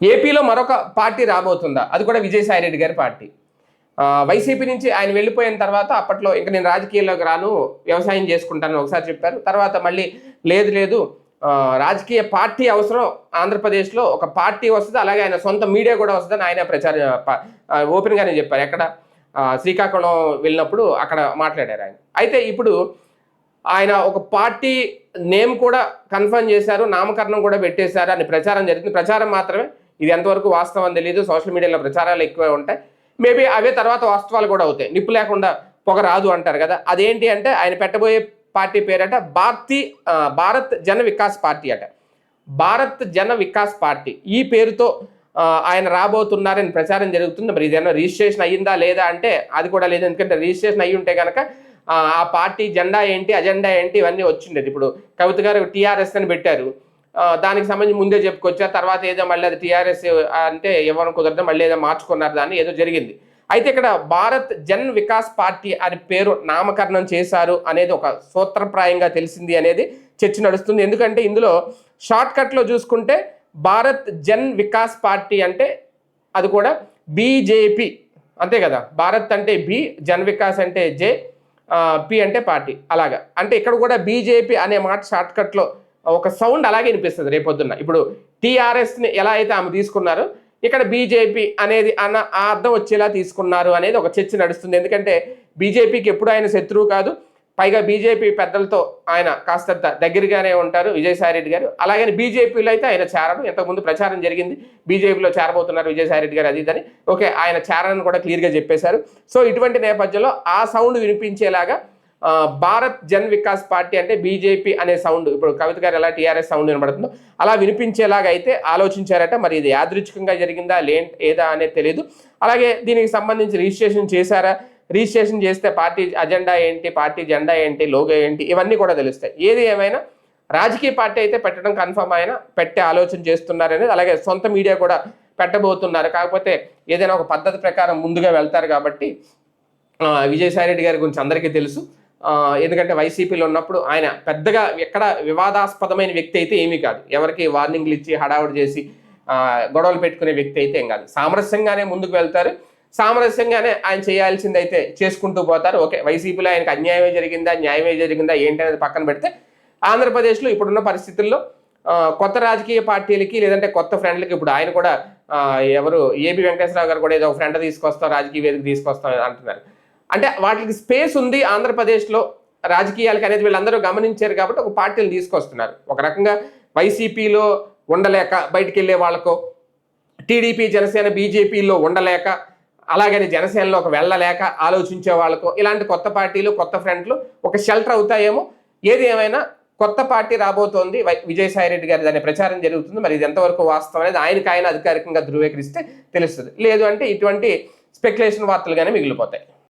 ఏపీలో మరొక పార్టీ రాబోతుందా? అది కూడా విజయసాయి రెడ్డి గారి పార్టీ. వైసీపీ నుంచి ఆయన వెళ్ళిపోయిన తర్వాత అప్పట్లో ఇంక నేను రాజకీయాల్లోకి రాను, వ్యవసాయం చేసుకుంటానని ఒకసారి చెప్పారు. తర్వాత మళ్ళీ లేదు లేదు రాజకీయ పార్టీ అవసరం, ఆంధ్రప్రదేశ్లో ఒక పార్టీ వస్తుంది, అలాగే ఆయన సొంత మీడియా కూడా వస్తుందని ఆయన ఓపెన్గానే చెప్పారు. ఎక్కడ శ్రీకాకుళం వెళ్ళినప్పుడు అక్కడ మాట్లాడారు ఆయన. అయితే ఇప్పుడు ఆయన ఒక పార్టీ నేమ్ కూడా కన్ఫర్మ్ చేశారు, నామకరణం కూడా పెట్టేశారు అని ప్రచారం జరుగుతుంది. ప్రచారం మాత్రమే, ఇది ఎంతవరకు వాస్తవం అని తెలియదు. సోషల్ మీడియాలో ప్రచారాలు ఎక్కువే ఉంటాయి. మేబీ అవే తర్వాత వాస్తవాలు కూడా అవుతాయి. నిప్పు లేకుండా పొగ రాదు అంటారు కదా, అదేంటి అంటే ఆయన పెట్టబోయే పార్టీ పేరట భారత్ జన వికాస్ పార్టీ అట. భారత్ జన వికాస్ పార్టీ ఈ పేరుతో ఆయన రాబోతున్నారని ప్రచారం జరుగుతుంది. మరి ఇదేమన్నా రిజిస్ట్రేషన్ అయ్యిందా లేదా అంటే అది కూడా లేదు. ఎందుకంటే రిజిస్ట్రేషన్ అయ్యి ఉంటే కనుక ఆ పార్టీ జెండా ఏంటి, అజెండా ఏంటి, ఇవన్నీ వచ్చిండేది. ఇప్పుడు కవిత గారు టీఆర్ఎస్ అని పెట్టారు, దానికి సంబంధించి ముందే చెప్పుకొచ్చారు. తర్వాత ఏదో మళ్ళీ అది టీఆర్ఎస్ అంటే ఎవరు కుదరదు, మళ్ళీ ఏదో మార్చుకున్నారు, దాన్ని ఏదో జరిగింది. అయితే ఇక్కడ భారత్ జన్ వికాస్ పార్టీ అని పేరు నామకరణం చేశారు అనేది ఒక సూత్రప్రాయంగా తెలిసింది అనేది చర్చ నడుస్తుంది. ఎందుకంటే ఇందులో షార్ట్ కట్లో చూసుకుంటే భారత్ జన్ వికాస్ పార్టీ అంటే అది కూడా బీజేపీ అంతే కదా. భారత్ అంటే బి, జన్ వికాస్ అంటే జే, పి అంటే పార్టీ, అలాగా. అంటే ఇక్కడ కూడా బీజేపీ అనే మాట షార్ట్ కట్లో ఒక సౌండ్ అలాగే వినిపిస్తుంది రేపొద్దున్న. ఇప్పుడు టీఆర్ఎస్ని ఎలా అయితే ఆమె తీసుకున్నారో ఇక్కడ బీజేపీ అనేది ఆ అర్థం వచ్చేలా తీసుకున్నారు అనేది ఒక చర్చ నడుస్తుంది. ఎందుకంటే బీజేపీకి ఎప్పుడు ఆయన శత్రువు కాదు, పైగా బీజేపీ పెద్దలతో ఆయన కాస్తంత దగ్గరగానే ఉంటారు విజయసాయి రెడ్డి గారు. అలాగని బీజేపీలో అయితే ఆయన చేరడం, ఇంతకుముందు ప్రచారం జరిగింది బీజేపీలో చేరబోతున్నారు విజయసాయి రెడ్డి గారు అది ఇదని. ఓకే, ఆయన చేరని కూడా క్లియర్గా చెప్పేశారు. సో ఇటువంటి నేపథ్యంలో ఆ సౌండ్ వినిపించేలాగా భారత్ జన్ వికాస్ పార్టీ అంటే బీజేపీ అనే సౌండ్, ఇప్పుడు కవిత గారు ఎలా టీఆర్ఎస్ సౌండ్ వినబడుతుందో అలా వినిపించేలాగా అయితే ఆలోచించారట. మరి ఇది యాదృచ్ఛికంగా జరిగిందా ఏదా అనేది తెలియదు. అలాగే దీనికి సంబంధించి రిజిస్ట్రేషన్ చేశారా, రిజిస్ట్రేషన్ చేస్తే పార్టీ అజెండా ఏంటి, పార్టీ జెండా ఏంటి, లోగో ఏంటి, ఇవన్నీ కూడా తెలుస్తాయి. ఏది ఏమైనా రాజకీయ పార్టీ అయితే పెట్టడం కన్ఫర్మ్ అయినా పెట్టే ఆలోచన చేస్తున్నారనేది, అలాగే సొంత మీడియా కూడా పెట్టబోతున్నారు. కాకపోతే ఏదైనా ఒక పద్ధతి ప్రకారం ముందుగా వెళ్తారు కాబట్టి విజయసాయి రెడ్డి గారి గురించి అందరికీ తెలుసు. ఎందుకంటే వైసీపీలో ఉన్నప్పుడు ఆయన పెద్దగా ఎక్కడ వివాదాస్పదమైన వ్యక్తి అయితే ఏమీ కాదు, ఎవరికి వార్నింగ్లు ఇచ్చి హడావుడి చేసి గొడవలు పెట్టుకునే వ్యక్తి అయితే ఏం కాదు. సామరస్యంగానే ముందుకు వెళ్తారు, సామరస్యంగానే ఆయన చేయాల్సింది అయితే చేసుకుంటూ పోతారు. ఓకే, వైసీపీలో ఆయనకు అన్యాయమే జరిగిందా, న్యాయమే జరిగిందా ఏంటి అనేది పక్కన పెడితే ఆంధ్రప్రదేశ్లో ఇప్పుడున్న పరిస్థితుల్లో కొత్త రాజకీయ పార్టీలకి లేదంటే కొత్త ఫ్రెండ్లకి, ఇప్పుడు ఆయన కూడా ఎవరు ఏబి వెంకటేశ్వరరావు గారు కూడా ఏదో ఫ్రెండ్ తీసుకొస్తాం, రాజకీయ వేదిక తీసుకొస్తాం అంటున్నారు. అంటే వాటికి స్పేస్ ఉంది ఆంధ్రప్రదేశ్లో రాజకీయాలకి అనేది వీళ్ళందరూ గమనించారు కాబట్టి ఒక పార్టీలు తీసుకొస్తున్నారు. ఒక రకంగా వైసీపీలో ఉండలేక బయటికి వెళ్ళే వాళ్ళకో, టీడీపీ జనసేన బీజేపీలో ఉండలేక అలాగని జనసేనలోకి వెళ్ళలేక ఆలోచించే వాళ్ళకో ఇలాంటి కొత్త పార్టీలు కొత్త ఫ్రంట్లు ఒక షెల్టర్ అవుతాయేమో. ఏది ఏమైనా కొత్త పార్టీ రాబోతోంది విజయసాయి రెడ్డి గారి దాని ప్రచారం జరుగుతుంది. మరి ఇది ఎంతవరకు వాస్తవం అనేది ఆయన అధికారికంగా ధృవీకరిస్తే తెలుస్తుంది. లేదు అంటే ఇటువంటి స్పెక్యులేషన్ వార్తలుగానే మిగిలిపోతాయి.